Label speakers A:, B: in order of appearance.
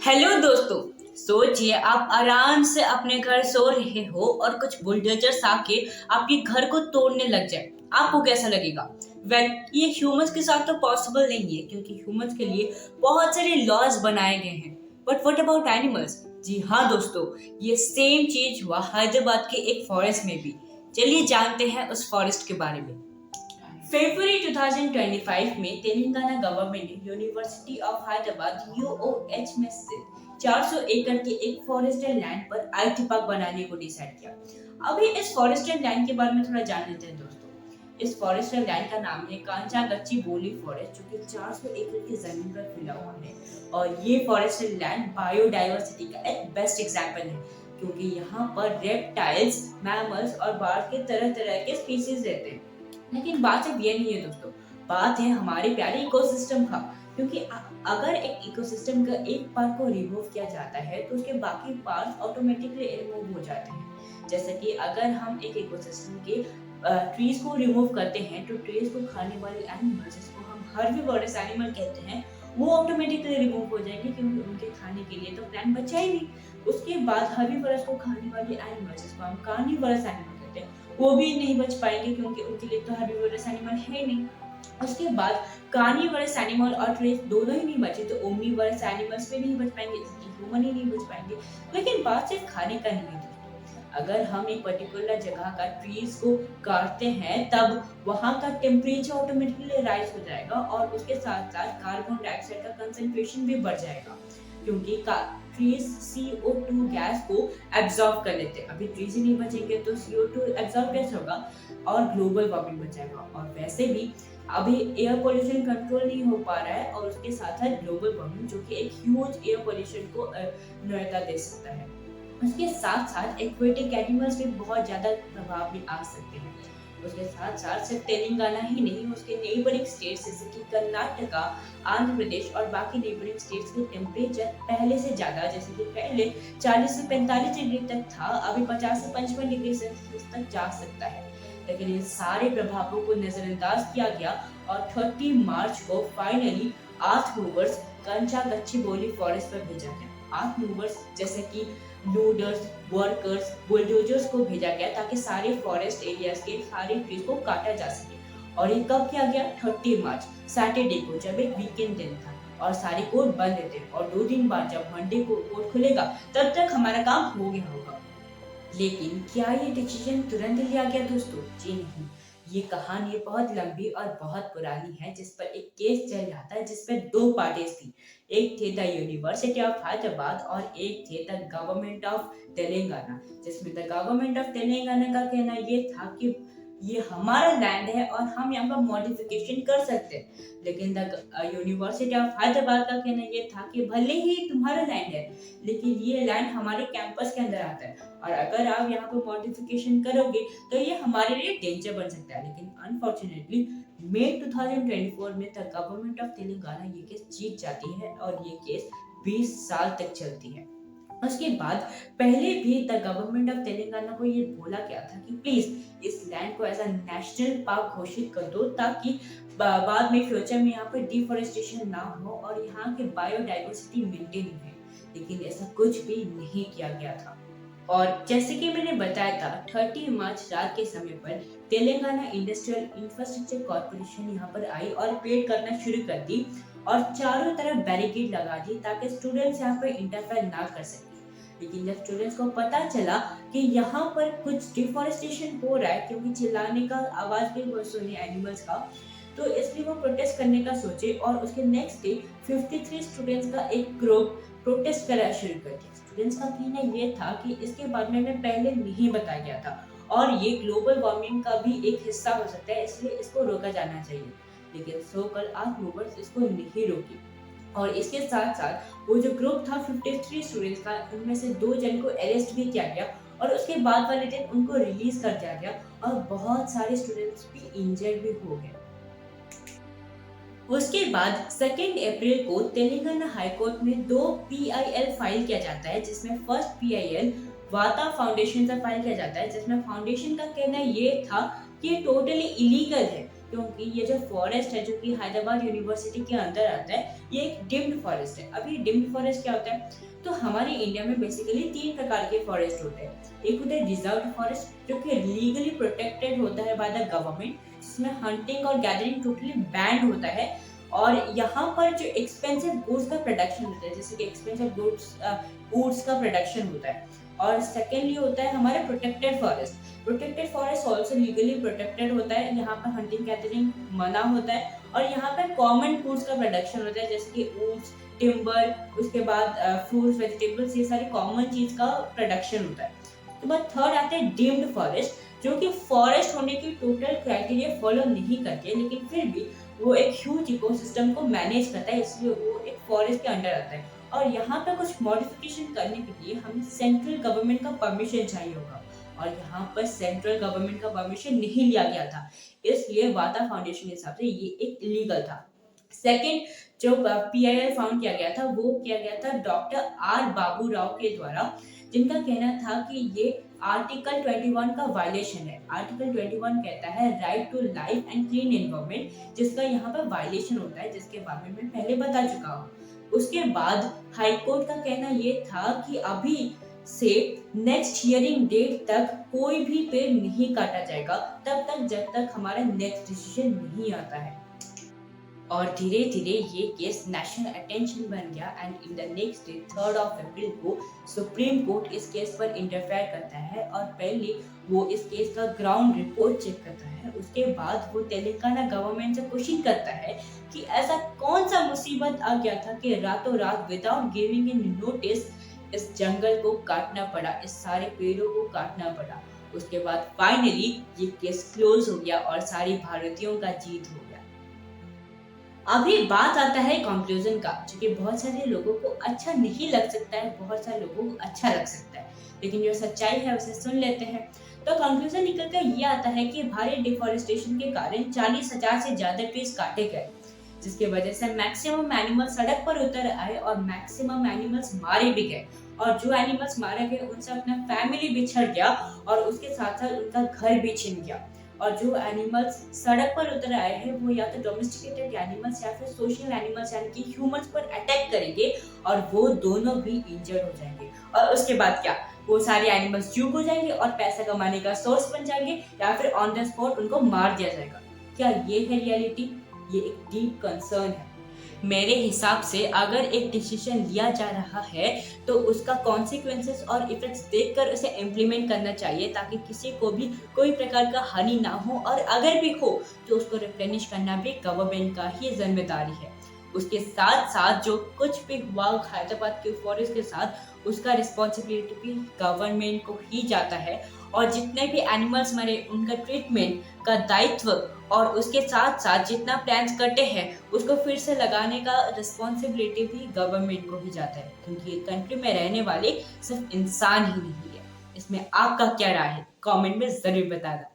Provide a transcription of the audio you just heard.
A: Hello दोस्तों। सोचिए आप आराम से अपने घर सो रहे हो और कुछ बुलडोजर्स आके आपके घर को तोड़ने लग जाए, आपको कैसा लगेगा? ये ह्यूमंस के साथ तो पॉसिबल नहीं है क्योंकि ह्यूमंस के लिए बहुत सारे लॉज बनाए गए हैं। But what about animals? जी हाँ दोस्तों, ये सेम चीज हुआ हैदराबाद के एक फॉरेस्ट में भी। चलिए जानते हैं उस फॉरेस्ट के बारे में। फरवरी 2025 में तेलंगाना गवर्नमेंट ने यूनिवर्सिटी ऑफ हैदराबाद यूओएच में स्थित 400 एकड़ के एक फॉरेस्टेड लैंड पर आईटी पार्क बनाने को डिसाइड किया। अभी इस फॉरेस्टेड लैंड के बारे में थोड़ा जान लेते हैं दोस्तों। इस फॉरेस्टेड लैंड का नाम है कांचा गच्ची बोली फॉरेस्ट, जो कि 400 एकड़ की जमीन पर फैला हुआ है। और ये फॉरेस्टेड लैंड बायोडाइवर्सिटी का एक बेस्ट एग्जाम्पल है क्योंकि यहाँ पर रेप्टाइल्स, मैमल्स और बर्ड के तरह तरह के स्पीसीज रहते हैं। लेकिन बात सिर्फ ये नहीं है दोस्तों, बात है हमारे प्यारे इकोसिस्टम का। क्योंकि अगर एक इकोसिस्टम का एक पार्ट को रिमूव किया जाता है तो उसके बाकी पार्ट ऑटोमेटिकली रिमूव हो जाते हैं। जैसे कि अगर हम एक इकोसिस्टम के ट्रीज को रिमूव करते हैं तो ट्रीज को खाने वाले एनिमल, जिसको हम हर्बीवोरस एनिमल कहते हैं, वो ऑटोमेटिकली रिमूव हो जाएंगे क्योंकि उनके खाने के लिए तो प्लांट बचा ही नहीं। उसके बाद हर्बीवोरस को खाने वाले एनिमल, जिसको हम कार्निवोरस एनिमल कहते हैं, वो भी नहीं बच पाएंगे क्योंकि उनके लिए तो हर्बीवोरस एनिमल है नहीं। उसके बाद कार्निवोरस एनिमल और ट्रीज दोनों ही नहीं बचे तो ओमनीवोरस एनिमल्स भी नहीं बच पाएंगे, ह्यूमन ही नहीं बच पाएंगे। लेकिन बात सिर्फ खाने का नहीं है। अगर हम एक पर्टिकुलर जगह का ट्रीज को काटते हैं तब वहां का टेम्परेचर ऑटोमेटिकली राइज हो जाएगा और उसके साथ साथ कार्बन डाइऑक्साइड का कंसंट्रेशन भी बढ़ जाएगा क्योंकि ट्रीज CO2 गैस को एब्जॉर्ब कर लेते हैं। अभी ट्रीज ही नहीं बचेंगे तो CO2 एब्जॉर्ब कैसे होगा और ग्लोबल वार्मिंग बचेगा। और वैसे भी अभी एयर पोल्यूशन कंट्रोल नहीं हो पा रहा है और उसके साथ साथ ग्लोबल वार्मिंग, जो कि एक ह्यूज एयर पोल्यूशन को न्यूनता दे सकता है। उसके साथ साथ एक्वेटिक एनिमल्स भी बहुत ज्यादा प्रभाव में आ सकते हैं। उसके साथ साथ सिर्फ तेलंगाना ही नहीं, उसके नेबरिंग स्टेट्स जैसे कि कर्नाटका, आंध्र प्रदेश और बाकी नेबरिंग स्टेट्स के टेम्परेचर पहले से ज्यादा, जैसे कि पहले 40 से 45 डिग्री तक था, अभी 50 से 55 डिग्री सेल्सियस तक जा सकता है। लेकिन इन सारे प्रभावों को नजरअंदाज किया गया और 30 मार्च को फाइनली आर्थ मूवर्स कंचा गच्ची बोली फॉरेस्ट पर भेजा गया। आर्थ मूवर्स जैसे कि लोडर्स, वर्कर्स, बुलडोजर्स को भेजा गया ताकि सारे फॉरेस्ट एरियाज के सारे ट्रीज को काटा जा सके। और ये कब किया गया? 30 मार्च सैटरडे को, जब एक वीकेंड दिन था और सारे कोर्ट बंद थे। और 2 दिन बाद जब मंडे को कोर्ट खुलेगा तब तक हमारा काम हो गया होगा। लेकिन क्या ये डिसीजन तुरंत लिया गया दोस्तों? जी नहीं। ये कहानी बहुत लंबी और बहुत पुरानी है, जिस पर एक केस चल रहा था जिसमें 2 पार्टीज थी। एक थे द यूनिवर्सिटी ऑफ हैदराबाद और एक थे द गवर्नमेंट ऑफ तेलंगाना, जिसमें द गवर्नमेंट ऑफ तेलंगाना का कहना ये था कि ये हमारा लैंड है और हम यहाँ पर मॉडिफिकेशन कर सकते हैं। लेकिन द यूनिवर्सिटी ऑफ हैदराबाद का कहना ये था कि भले ही तुम्हारा लैंड है लेकिन ये लैंड हमारे कैंपस के अंदर आता है और अगर आप यहाँ पर मॉडिफिकेशन करोगे तो ये हमारे लिए डेंजर बन सकता है। लेकिन अनफॉर्चुनेटली मई 2024 में द गवर्नमेंट ऑफ तेलंगाना ये केस जीत जाती है और ये केस 20 साल तक चलती है। उसके बाद पहले भी द गवर्नमेंट ऑफ तेलंगाना को ये बोला गया था कि प्लीज इस लैंड को एज अ नेशनल पार्क घोषित कर दो ताकि बाद में फ्यूचर में यहाँ पर डिफोरेस्टेशन ना हो और यहाँ की बायोडाइवर्सिटी मेंटेन रहे। लेकिन ऐसा कुछ भी नहीं किया गया था। और जैसे कि मैंने बताया था, 30 मार्च रात के समय पर तेलंगाना इंडस्ट्रियल इंफ्रास्ट्रक्चर कॉर्पोरेशन यहाँ पर आई और पेड़ करना शुरू कर दी और चारों तरफ बैरिकेड लगा दी ताकि स्टूडेंट्स यहाँ पर इंटरफेयर ना कर सके। लेकिन जब स्टूडेंट्स को पता चला कि यहाँ पर कुछ डिफोरेस्टेशन हो रहा है क्योंकि चिल्लाने का आवाज भी बहुत सुनी एनिमल्स का, तो इसलिए वो प्रोटेस्ट करने का सोचे और उसके नेक्स्ट डे 53 स्टूडेंट्स का एक ग्रुप प्रोटेस्ट करना शुरू कर दिया। स्टूडेंट्स का कहना ये था कि इसके बारे में पहले नहीं बताया गया था और ये ग्लोबल वार्मिंग का भी एक हिस्सा हो सकता है, इसलिए इसको रोका जाना चाहिए। लेकिन सो कल आर्थ मूवर्स इसको नहीं रोकी और इसके साथ साथ वो जो ग्रुप था 53 स्टूडेंट्स का, उनमें से 2 जन को अरेस्ट भी किया गया और उसके बाद वाले दिन उनको रिलीज कर दिया गया और बहुत सारे स्टूडेंट्स भी इंजर्ड भी हो गए। उसके बाद 2 अप्रैल को तेलंगाना हाई कोर्ट में 2 PIL फाइल किया जाता है, जिसमें फर्स्ट PIL वाता फाउंडेशन से फाइल किया जाता है, जिसमें फाउंडेशन का कहना ये था कि ये टोटली इलीगल है क्योंकि ये जो फॉरेस्ट है जो कि हैदराबाद यूनिवर्सिटी के अंदर आता है, ये एक डिम्ड फॉरेस्ट है। अभी डिम्ड फॉरेस्ट क्या होता है? तो हमारे इंडिया में बेसिकली 3 प्रकार के फॉरेस्ट होते हैं। एक होता है रिजर्व्ड फॉरेस्ट जो कि लीगली प्रोटेक्टेड होता है बाय द गवर्नमेंट, जिसमें हंटिंग और गैदरिंग टोटली बैंड होता है, और यहाँ पर जो एक्सपेंसिव गुड्स का प्रोडक्शन होता है, जैसे कि एक्सपेंसिव गुड्स का प्रोडक्शन होता है। और सेकेंडली होता है हमारा protected forest. Protected forest also legally protected होता है, यहाँ पर हंटिंग गैदरिंग मना होता है, और यहाँ पर कॉमन फूड्स का प्रोडक्शन होता है, जैसे कि ऊट्स, टिम्बर, उसके बाद फ्रूट्स, वेजिटेबल्स, ये सारी कॉमन चीज का प्रोडक्शन होता है। उसके बाद थर्ड आता है डीम्ड फॉरेस्ट, जो कि फॉरेस्ट होने की टोटल क्राइटेरिया फॉलो नहीं करते, लेकिन फिर भी वो एक ह्यूज इकोसिस्टम को मैनेज करता है, इसलिए वो एक फॉरेस्ट के अंडर आता है। और यहाँ पे कुछ मॉडिफिकेशन करने के लिए हमें सेंट्रल गवर्नमेंट का परमिशन चाहिए होगा, और यहाँ पर सेंट्रल गवर्नमेंट का परमिशन नहीं लिया गया था, इसलिए वाता फाउंडेशन के हिसाब से ये एक इलीगल था। सेकंड जो PIL फाउंड किया गया था, वो किया गया था डॉक्टर R बाबू राव के द्वारा, जिनका कहना था कि ये आर्टिकल 21 का वायलेशन है। आर्टिकल 21 कहता है right to life and clean environment, जिसका यहाँ पर वायलेशन होता है, जिसके बारे में पहले बता चुका हूँ। उसके बाद हाई कोर्ट का कहना ये था कि अभी से नेक्स्ट हियरिंग डेट तक कोई भी पेड़ नहीं काटा जाएगा, तब तक जब तक हमारा नेक्स्ट डिसीजन नहीं आता है। और धीरे धीरे ये केस नेशनल अटेंशन बन गया, and in the next day 3 अप्रैल को सुप्रीम कोर्ट इस केस पर इंटरफेयर करता है, और पहले वो इस केस का ग्राउंड रिपोर्ट चेक करता है। उसके बाद वो तेलंगाना गवर्नमेंट से क्वेश्चन करता है कि ऐसा कौन सा मुसीबत आ गया था कि रातों रात विदाउट गिविंग इन नोटिस इस जंगल को काटना पड़ा, इस सारे पेड़ों को काटना पड़ा। उसके बाद फाइनली ये केस क्लोज हो गया और सारी भारतीयों का जीत हो गया। अभी बात आता है कंक्लूजन का, जो कि बहुत सारे लोगों को अच्छा नहीं लग सकता है, बहुत सारे लोगों को अच्छा लग सकता है, लेकिन जो सच्चाई है उसे सुन लेते हैं। तो कंक्लूजन निकल कर ये आता है कि भारी डिफोरेस्टेशन के कारण 40,000 से ज्यादा ट्रीज काटे गए, जिसकी वजह से मैक्सिमम एनिमल सड़क पर उतर आए और मैक्सिमम एनिमल्स मारे भी गए, और जो एनिमल्स मारे गए उनसे अपना फैमिली बिछड़ गया, और उसके साथ साथ उनका घर भी छिन गया। और जो एनिमल्स सड़क पर उतर आए हैं वो या तो डोमेस्टिकेटेड एनिमल्स या फिर सोशल एनिमल्स यानी कि ह्यूमंस पर अटैक करेंगे, और वो दोनों भी इंजर्ड हो जाएंगे। और उसके बाद क्या, वो सारे एनिमल्स चूक हो जाएंगे और पैसा कमाने का सोर्स बन जाएंगे, या फिर ऑन द स्पॉट उनको मार दिया जाएगा। क्या ये है रियलिटी? ये एक डीप कंसर्न है। मेरे हिसाब से अगर एक डिसीजन लिया जा रहा है तो उसका कॉन्सिक्वेंसेस और इफेक्ट्स देखकर उसे इम्प्लीमेंट करना चाहिए, ताकि किसी को भी कोई प्रकार का हानि ना हो, और अगर भी हो तो उसको रिप्लेनिश करना भी गवर्नमेंट का ही जिम्मेदारी है। उसके साथ साथ जो कुछ भी हुआ हैदराबाद के फॉरेस्ट के साथ, उसका रिस्पॉन्सिबिलिटी भी गवर्नमेंट को ही जाता है, और जितने भी एनिमल्स मरे उनका ट्रीटमेंट का दायित्व, और उसके साथ साथ जितना प्लान्स कटे हैं उसको फिर से लगाने का रिस्पॉन्सिबिलिटी भी गवर्नमेंट को ही जाता है, क्योंकि ये कंट्री में रहने वाले सिर्फ इंसान ही नहीं है। इसमें आपका क्या राय है? कमेंट में जरूर बताना।